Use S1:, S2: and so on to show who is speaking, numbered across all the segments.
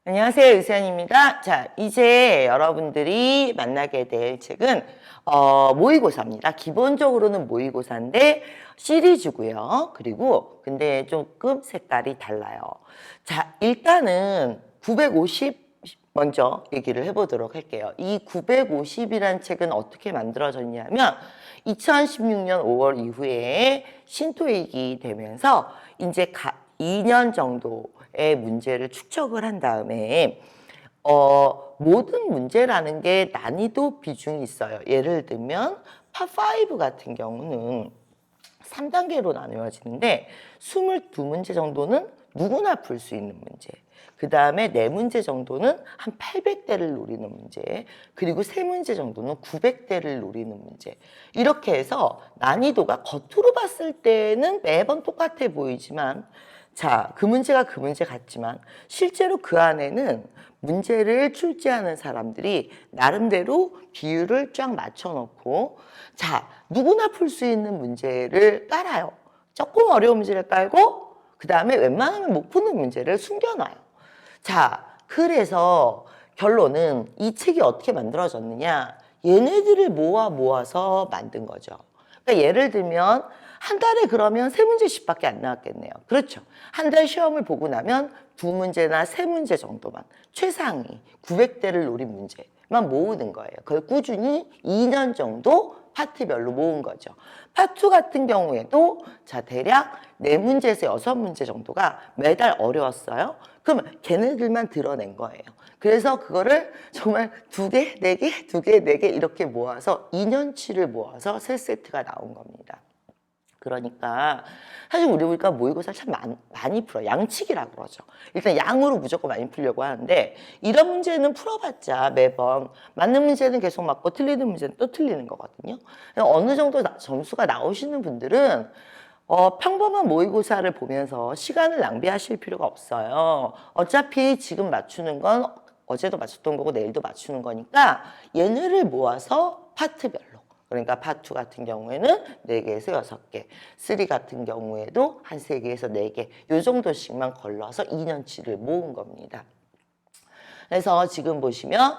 S1: 안녕하세요, 유세연입니다. 자, 이제 여러분들이 만나게 될 책은 모의고사입니다. 기본적으로는 모의고사인데 시리즈고요. 그리고 근데 조금 색깔이 달라요. 자, 일단은 950 먼저 얘기를 해보도록 할게요. 이 950이란 책은 어떻게 만들어졌냐면 2016년 5월 이후에 신토익이 되면서 이제 2년 정도의 문제를 축적을 한 다음에 모든 문제라는 게 난이도 비중이 있어요. 예를 들면 파5 같은 경우는 3단계로 나누어지는데 22문제 정도는 누구나 풀 수 있는 문제, 그 다음에 4문제 정도는 한 800대를 노리는 문제, 그리고 3문제 정도는 900대를 노리는 문제. 이렇게 해서 난이도가 겉으로 봤을 때는 매번 똑같아 보이지만, 자, 그 문제가 그 문제 같지만 실제로 그 안에는 문제를 출제하는 사람들이 나름대로 비율을 쫙 맞춰놓고, 자, 누구나 풀 수 있는 문제를 깔아요. 조금 어려운 문제를 깔고 그 다음에 웬만하면 못 푸는 문제를 숨겨놔요. 자, 그래서 결론은 이 책이 어떻게 만들어졌느냐, 얘네들을 모아서 만든 거죠. 그러니까 예를 들면 한 달에 그러면 3문제씩밖에 안 나왔겠네요. 그렇죠. 한 달 시험을 보고 나면 2문제나 3문제 정도만, 최상위 900대를 노린 문제만 모으는 거예요. 그걸 꾸준히 2년 정도 파트별로 모은 거죠. 파트 같은 경우에도 자, 대략 4문제에서 6문제 정도가 매달 어려웠어요. 그럼 걔네들만 드러낸 거예요. 그래서 그거를 정말 2개, 4개, 2개, 4개 이렇게 모아서 2년치를 모아서 3세트가 나온 겁니다. 그러니까 사실 우리가 모의고사를 참 많이 풀어요. 양치기라고 그러죠. 일단 양으로 무조건 많이 풀려고 하는데 이런 문제는 풀어봤자 매번 맞는 문제는 계속 맞고 틀리는 문제는 또 틀리는 거거든요. 어느 정도 점수가 나오시는 분들은 평범한 모의고사를 보면서 시간을 낭비하실 필요가 없어요. 어차피 지금 맞추는 건 어제도 맞췄던 거고 내일도 맞추는 거니까 얘네를 모아서 파트별로, 그러니까 파트 같은 경우에는 4개에서 6개, 3 같은 경우에도 한 3개에서 4개, 요 정도씩만 걸러서 2년치를 모은 겁니다. 그래서 지금 보시면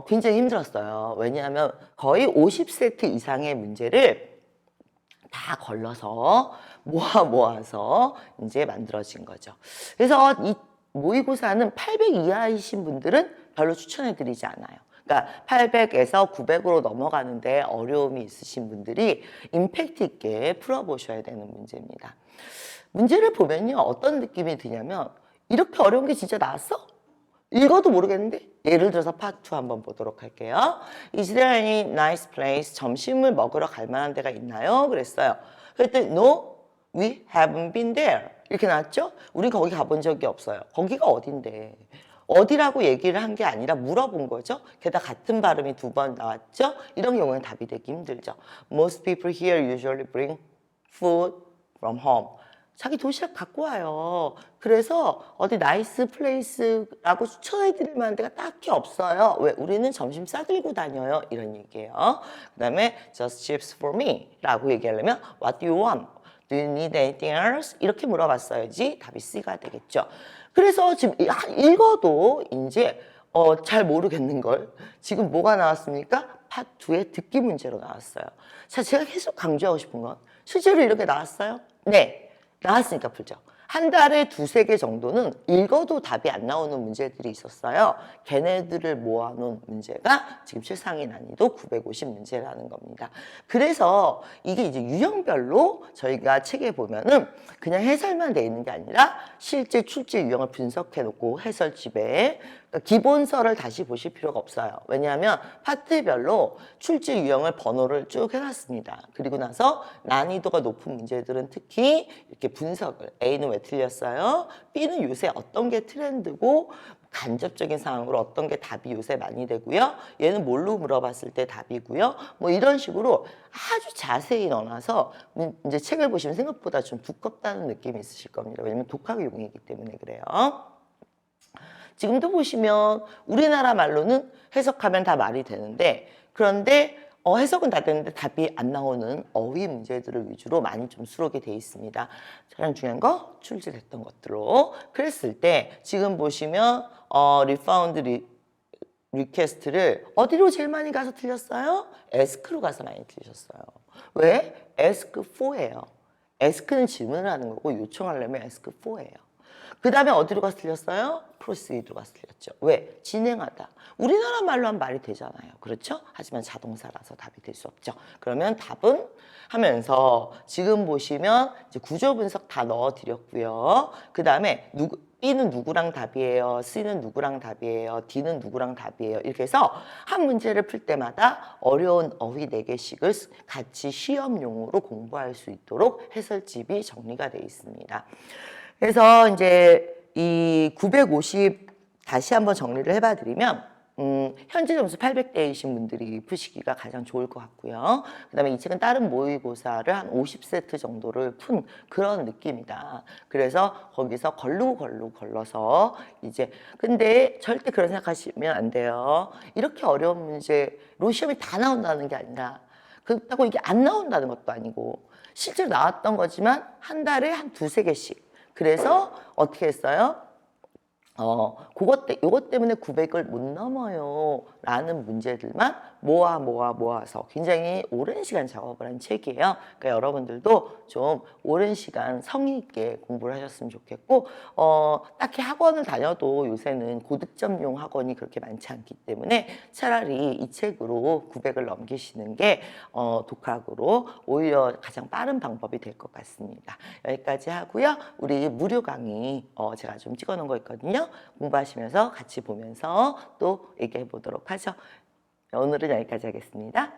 S1: 굉장히 힘들었어요. 왜냐하면 거의 50세트 이상의 문제를 다 걸러서 모아서 이제 만들어진 거죠. 그래서 이 모의고사는 800 이하이신 분들은 별로 추천해 드리지 않아요. 그러니까 800에서 900으로 넘어가는데 어려움이 있으신 분들이 임팩트 있게 풀어보셔야 되는 문제입니다. 문제를 보면요, 어떤 느낌이 드냐면 이렇게 어려운 게 진짜 나왔어? 읽어도 모르겠는데? 예를 들어서 파트 2 한번 보도록 할게요. Is there any nice place? 점심을 먹으러 갈 만한 데가 있나요? 그랬어요. 그랬더니 No, we haven't been there. 이렇게 나왔죠? 우린 거기 가본 적이 없어요. 거기가 어딘데? 어디라고 얘기를 한 게 아니라 물어본 거죠. 게다가 같은 발음이 2번 나왔죠? 이런 경우는 답이 되기 힘들죠. Most people here usually bring food from home. 자기 도시락 갖고 와요. 그래서 어디 나이스 플레이스라고 추천해드릴 만한 데가 딱히 없어요. 왜? 우리는 점심 싸들고 다녀요. 이런 얘기예요. 그 다음에 just chips for me 라고 얘기하려면 what do you want? Do you need anything else? 이렇게 물어봤어야지 답이 C가 되겠죠. 그래서 지금 읽어도 이제 잘 모르겠는 걸 지금 뭐가 나왔습니까? 파트 2의 듣기 문제로 나왔어요. 자, 제가 계속 강조하고 싶은 건 실제로 이렇게 나왔어요? 네. 나왔으니까 풀죠. 한 달에 2-3개 정도는 읽어도 답이 안 나오는 문제들이 있었어요. 걔네들을 모아놓은 문제가 지금 최상위 난이도 950 문제라는 겁니다. 그래서 이게 이제 유형별로 저희가 책에 보면은 그냥 해설만 돼 있는 게 아니라 실제 출제 유형을 분석해 놓고 해설집에, 그러니까 기본서를 다시 보실 필요가 없어요. 왜냐하면 파트별로 출제 유형을 번호를 쭉 해놨습니다. 그리고 나서 난이도가 높은 문제들은 특히 이렇게 분석을, A는 왜 틀렸어요? B는 요새 어떤 게 트렌드고 간접적인 상황으로 어떤 게 답이 요새 많이 되고요. 얘는 뭘로 물어봤을 때 답이고요. 뭐 이런 식으로 아주 자세히 넣어놔서 이제 책을 보시면 생각보다 좀 두껍다는 느낌이 있으실 겁니다. 왜냐면 독학용이기 때문에 그래요. 지금도 보시면 우리나라 말로는 해석하면 다 말이 되는데, 그런데 해석은 다 되는데 답이 안 나오는 어휘 문제들을 위주로 많이 좀 수록이 돼 있습니다. 가장 중요한 거 출제됐던 것들로. 그랬을 때 지금 보시면 리파운드 리퀘스트를 어디로 제일 많이 가서 틀렸어요? ask로 가서 많이 틀리셨어요. 왜? ask for예요. ask는 질문을 하는 거고 요청하려면 ask for예요. 그 다음에 어디로 가서 틀렸어요? proceed로 가서 틀렸죠. 왜? 진행하다. 우리나라 말로 하면 말이 되잖아요. 그렇죠? 하지만 자동사라서 답이 될 수 없죠. 그러면 답은 하면서 지금 보시면 이제 구조 분석 다 넣어드렸고요. 그 다음에 B는 누구랑 답이에요? C는 누구랑 답이에요? D는 누구랑 답이에요? 이렇게 해서 한 문제를 풀 때마다 어려운 어휘 4개씩을 같이 시험용으로 공부할 수 있도록 해설집이 정리가 되어 있습니다. 그래서 이제 이 950 다시 한번 정리를 해봐 드리면 현재 점수 800대이신 분들이 푸시기가 가장 좋을 것 같고요. 그 다음에 이 책은 다른 모의고사를 한 50세트 정도를 푼 그런 느낌이다. 그래서 거기서 걸러서 이제 근데 절대 그런 생각하시면 안 돼요. 이렇게 어려운 문제로 시험이 다 나온다는 게 아니라 그렇다고 이게 안 나온다는 것도 아니고 실제로 나왔던 거지만 한 달에 한 2-3개씩 그래서 어떻게 했어요? 요것 때문에 900을 못 넘어요. 라는 문제들만 모아서 굉장히 오랜 시간 작업을 한 책이에요. 그러니까 여러분들도 좀 오랜 시간 성의 있게 공부를 하셨으면 좋겠고, 딱히 학원을 다녀도 요새는 고득점용 학원이 그렇게 많지 않기 때문에 차라리 이 책으로 900을 넘기시는 게, 독학으로 오히려 가장 빠른 방법이 될 것 같습니다. 여기까지 하고요. 우리 무료 강의, 제가 좀 찍어 놓은 거 있거든요. 공부하시면서 같이 보면서 또 얘기해 보도록 하죠. 오늘은 여기까지 하겠습니다.